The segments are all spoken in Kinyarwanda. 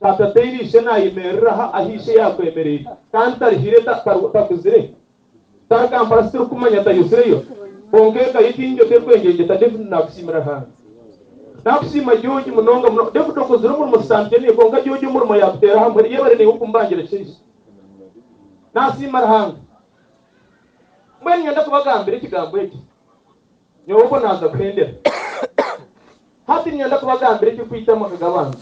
tatateirishe nayimerera ahishe yakwemereye kandi tarihire takuzire tarakampara siru kumanya tayusireyo bongeka yitinjo tekwengenge tadefu nakusimira hanze nakusima joji munonga muno defu dokozira mu musante ni bonga joji murimo yakutera hamwe yebare ni ukumbangira kirishi nasimara hanze mbene nyanda kubagambira ikigambo iki nyobo naza kwendera hati nyanda kubagambira iki kwita makagabanza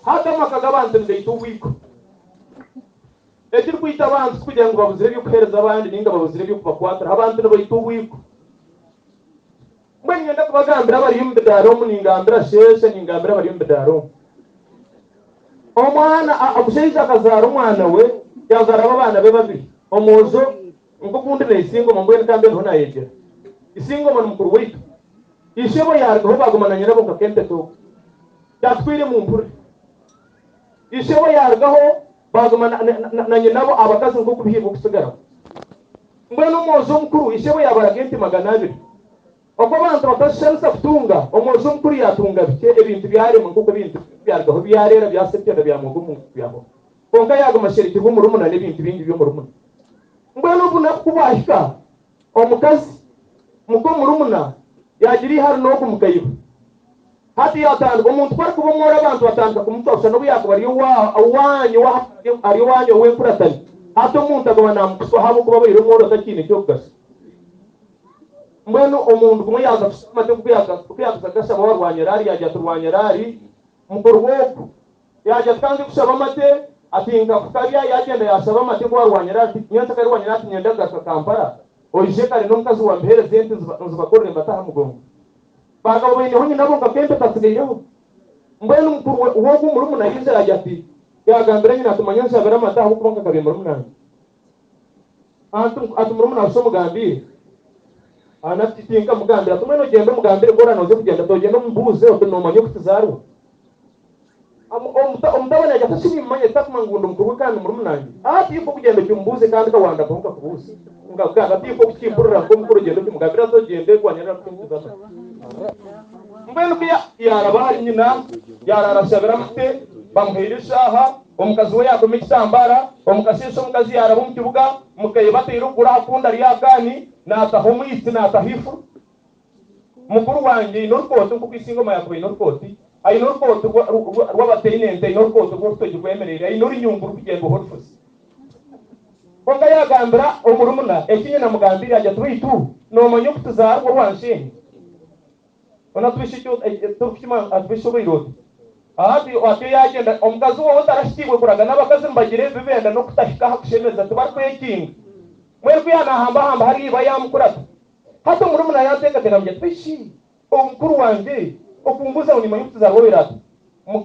hata makagabanza ndaitu wiko ekiri kwita abantu kugira ngo babuzire byo kuhereza abandi ninga babuzire byo kubakwatira abantu n'abayito wiko mbene nyanda kubagambira bari yumbedaro muningambira sheshe ningambira bari yumbedaro omwana abusheje akazara umwana we yazara abana be babiri omuzo ngo kundi na isingo mbene kambe ntona yegera isingo mu mukuru wito ishebo yarwo bagumana nyirabo ngakente to yatwire mu mpure ishebo yargaho bagumana na nyinabo abakazi ngo kubihibo kusigara mbene umuzo mukuru ishebo yabaragente 200 uko abantu batashansa kutunga umuzo mukuru yatunga bike ibintu byare mu kuko bintu byargaho byarera byasepyenda byamugumu byabo konga yaguma sheriki bumurumuna n'ibintu bindi byo murumuna mbene ubuna kubahika omukazi muko murumuna yagiri hari no kumukayiba hati yatandwa umuntu kwari kubomora abantu batandika kumutosha no buyako bari wanyu ari wanyu we kuratani hato umuntu agabana mukuso habo kuba bayire moro takine cyo gasa mbeno umuntu kumwe yaza kusomate kuyaza gasa barwanya rari yajya turwanya rari mukuru woko yajya kandi kusaba mate atinga kukariya yagenda yasaba mate ko barwanya rari nyanta kari rwanya rari nyenda gasa Kampala oje kare no mukazi wa mbere zente nzibakorere mbataha mugongo bagabo bene honye nabo ngakembe tasigeyeho mbene mukuru wo kumurumuna yize ajati yagambira nyina tumanyasha bara mataha kubanka kabemba rumuna atumurumuna asomugambire anatitinga mugambira tumeno genda mugambire bora noze kugenda dogenda mbuze otonomanye kutizaro omudabana yajya tashimimanye takumangundo mukuru kandi murumuna ati yuko kugenda cyumbuze kandi kawanda konka kubuze ngaga tipo kukimpurira ko mukuru gendo kimugambira zo gende kwanyara kumutizana mbene biya yarabari nyina yararashabira mute bamuhirishaha omukazi we yakomye kitambara omukashiso omukazi yarabo mu kibuga mukayibata irugura akunda ryakani nataho mwisi natahifu mukuru wanjye inorukoti kuko isingoma yakoye inorukoti ayi norukoti rwabateinente inorukoti rwo kwemerera ayi nori nyunguru kugenda horfusi konga yagambira omurumuna ekinye na mugambira ajya twitu no manyo kutuzarwa rwanshini ona twishicyo tukima atwishobe iroti ahati ate yagenda omukazi wo tarashikibwe kuraga nabakazi mbagire bibenda no kutashika hakushemeza tubarko yekinga mwe kuyana hamba hari bayamukurata hato murumuna yateka teramye twishi omukuru wanje okumbuza uni manyo kutuzarwa birata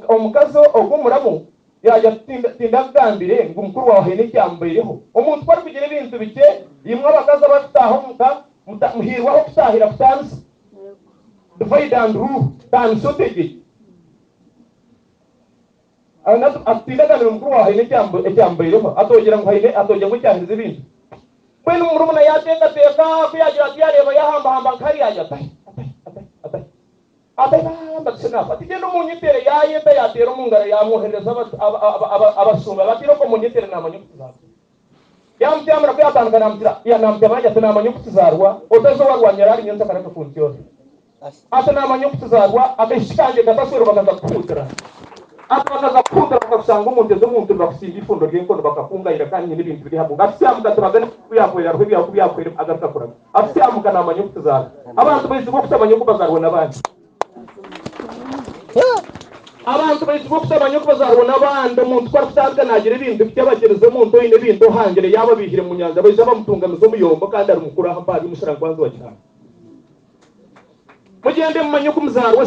omukazi ogumuramu yajya tindagambire ngo umukuru wawe hene cyambayeho umuntu kwari kugira ibintu bike yimwe abakaza bataho muhirwaho kutahira kutanza divide and rule tansotege atindagambire umukuru wawe hene cyambayeho atogera ngo hene atogera ngo cyahirize ibintu kwene umurumuna yateka kuyagira byareba yahamba nkari yajya abasinafa tigenda munyitere yayenda yatera umungara yamwohereza abasumba batiro ko munyitere namanyukuzarwa yamtyamara kuyatanga namtira ya namtyamanya tunamanyukuzarwa otazo warwanya rari nyonza karaka function ata namanyukuzarwa akashikanje gatasoro bakazakutra atakaza kutra bakasanga umuntu ezomuntu bakusinga ifundo ry'enkono bakafunga irakanye n'ibintu biri habo gafyamuga tubagane kuyakwera rw'ibya kuyakwera agatakura afyamuga namanyukuzarwa abantu bese bo kutabanyukuzarwa nabandi abantu bayitwa kutabanya ko bazarubona abandi umuntu twari kutanzwe nagira ibintu by'abagereza mu nto ine bintu hangire yaba bihire mu nyanja baje bamutungamiza umuyombo kandi ari mukuru aho mpari umushara kwanza wa cyane mugende mu manyuko muzarwa